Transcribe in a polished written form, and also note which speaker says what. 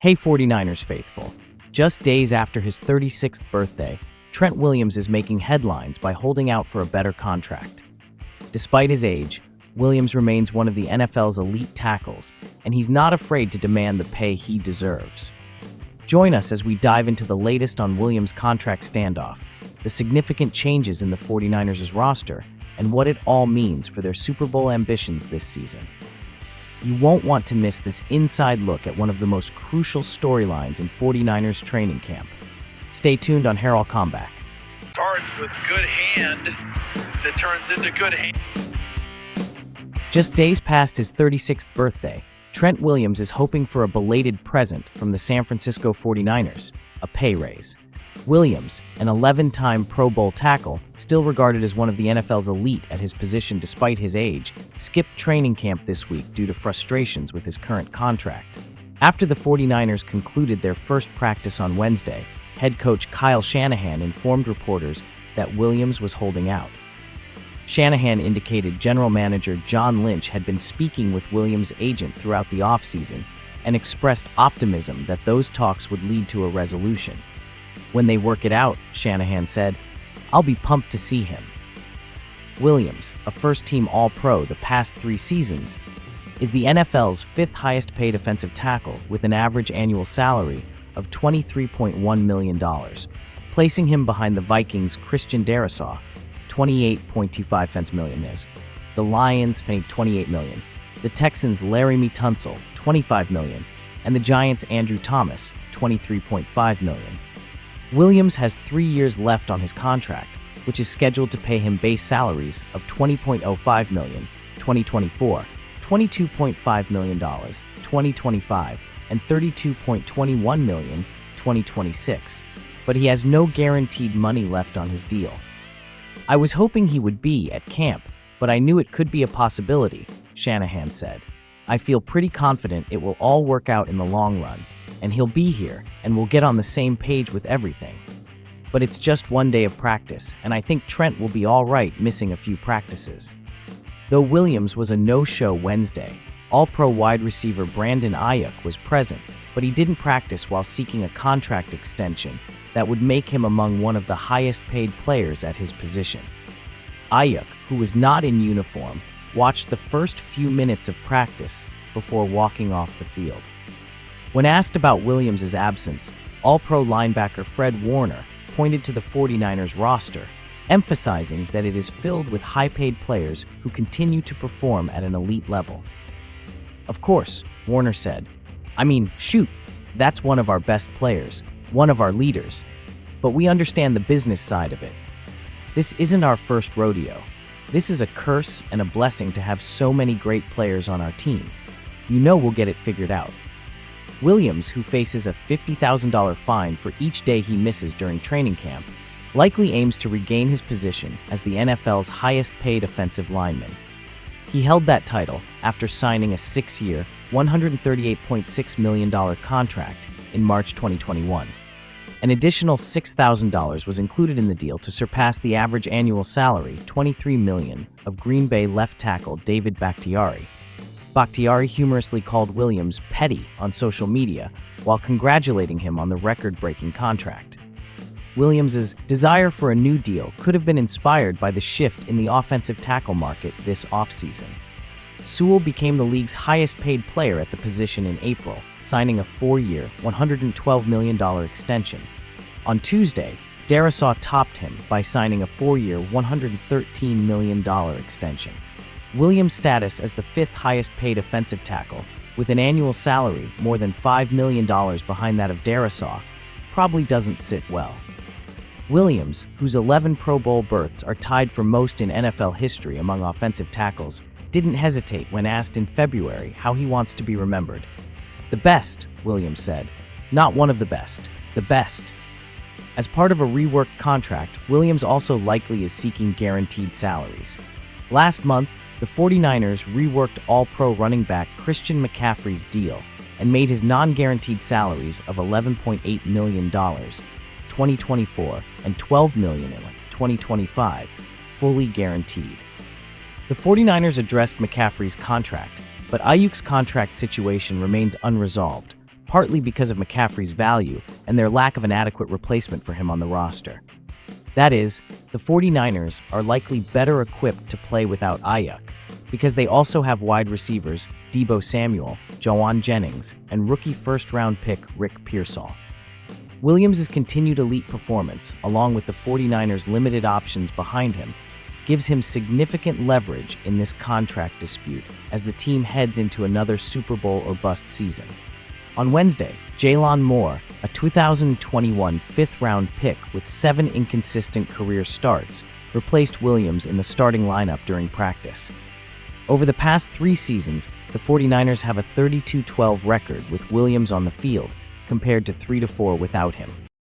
Speaker 1: Hey 49ers faithful. Just days after his 36th birthday, Trent Williams is making headlines by holding out for a better contract. Despite his age, Williams remains one of the NFL's elite tackles, and he's not afraid to demand the pay he deserves. Join us as we dive into the latest on Williams' contract standoff, the significant changes in the 49ers' roster, and what it all means for their Super Bowl ambitions this season. You won't want to miss this inside look at one of the most crucial storylines in 49ers training camp. Stay tuned on Here I'll Come Back.
Speaker 2: Starts with good hand that turns into good hand.
Speaker 1: Just days past his 36th birthday, Trent Williams is hoping for a belated present from the San Francisco 49ers, a pay raise. Williams, an 11-time Pro Bowl tackle, still regarded as one of the NFL's elite at his position despite his age, skipped training camp this week due to frustrations with his current contract. After the 49ers concluded their first practice on Wednesday, head coach Kyle Shanahan informed reporters that Williams was holding out. Shanahan indicated general manager John Lynch had been speaking with Williams' agent throughout the offseason and expressed optimism that those talks would lead to a resolution. When they work it out, Shanahan said, "I'll be pumped to see him." Williams, a first-team All-Pro the past 3 seasons, is the NFL's 5th highest-paid offensive tackle with an average annual salary of $23.1 million, placing him behind the Vikings' Christian Darrisaw, $28.25 million, the Lions paid $28 million, the Texans' Laramie Tunsil, $25 million, and the Giants' Andrew Thomas, $23.5 million. Williams has 3 years left on his contract, which is scheduled to pay him base salaries of $20.05 million, 2024, $22.5 million, 2025, and $32.21 million, 2026. But he has no guaranteed money left on his deal. "I was hoping he would be at camp, but I knew it could be a possibility," Shanahan said. "I feel pretty confident it will all work out in the long run, and he'll be here, and we'll get on the same page with everything. But it's just one day of practice, and I think Trent will be all right missing a few practices." Though Williams was a no-show Wednesday, All-Pro wide receiver Brandon Ayuk was present, but he didn't practice while seeking a contract extension that would make him among one of the highest-paid players at his position. Ayuk, who was not in uniform, watched the first few minutes of practice before walking off the field. When asked about Williams' absence, All-Pro linebacker Fred Warner pointed to the 49ers roster, emphasizing that it is filled with high-paid players who continue to perform at an elite level. "Of course," Warner said. "I mean, shoot, that's one of our best players, one of our leaders. But we understand the business side of it. This isn't our first rodeo. This is a curse and a blessing to have so many great players on our team. You know we'll get it figured out." Williams, who faces a $50,000 fine for each day he misses during training camp, likely aims to regain his position as the NFL's highest-paid offensive lineman. He held that title after signing a 6-year, $138.6 million contract in March 2021. An additional $6,000 was included in the deal to surpass the average annual salary, $23 million, of Green Bay left tackle David Bakhtiari. Bakhtiari humorously called Williams petty on social media while congratulating him on the record-breaking contract. Williams' desire for a new deal could have been inspired by the shift in the offensive tackle market this offseason. Sewell became the league's highest-paid player at the position in April, signing a 4-year, $112 million extension. On Tuesday, Darrisaw topped him by signing a 4-year, $113 million extension. Williams' status as the 5th highest-paid offensive tackle, with an annual salary more than $5 million behind that of Darrisaw, probably doesn't sit well. Williams, whose 11 Pro Bowl berths are tied for most in NFL history among offensive tackles, didn't hesitate when asked in February how he wants to be remembered. "The best," Williams said. "Not one of the best, the best." As part of a reworked contract, Williams also likely is seeking guaranteed salaries. Last month, the 49ers reworked All-Pro running back Christian McCaffrey's deal and made his non-guaranteed salaries of $11.8 million, 2024, and $12 million in 2025, fully guaranteed. The 49ers addressed McCaffrey's contract, but Ayuk's contract situation remains unresolved, partly because of McCaffrey's value and their lack of an adequate replacement for him on the roster. That is, the 49ers are likely better equipped to play without Ayuk, because they also have wide receivers Deebo Samuel, Jawan Jennings, and rookie first-round pick Rick Pearsall. Williams' continued elite performance, along with the 49ers' limited options behind him, gives him significant leverage in this contract dispute as the team heads into another Super Bowl or bust season. On Wednesday, Jalen Moore, a 2021 fifth-round pick with 7 inconsistent career starts, replaced Williams in the starting lineup during practice. Over the past 3 seasons, the 49ers have a 32-12 record with Williams on the field, compared to 3-4 without him.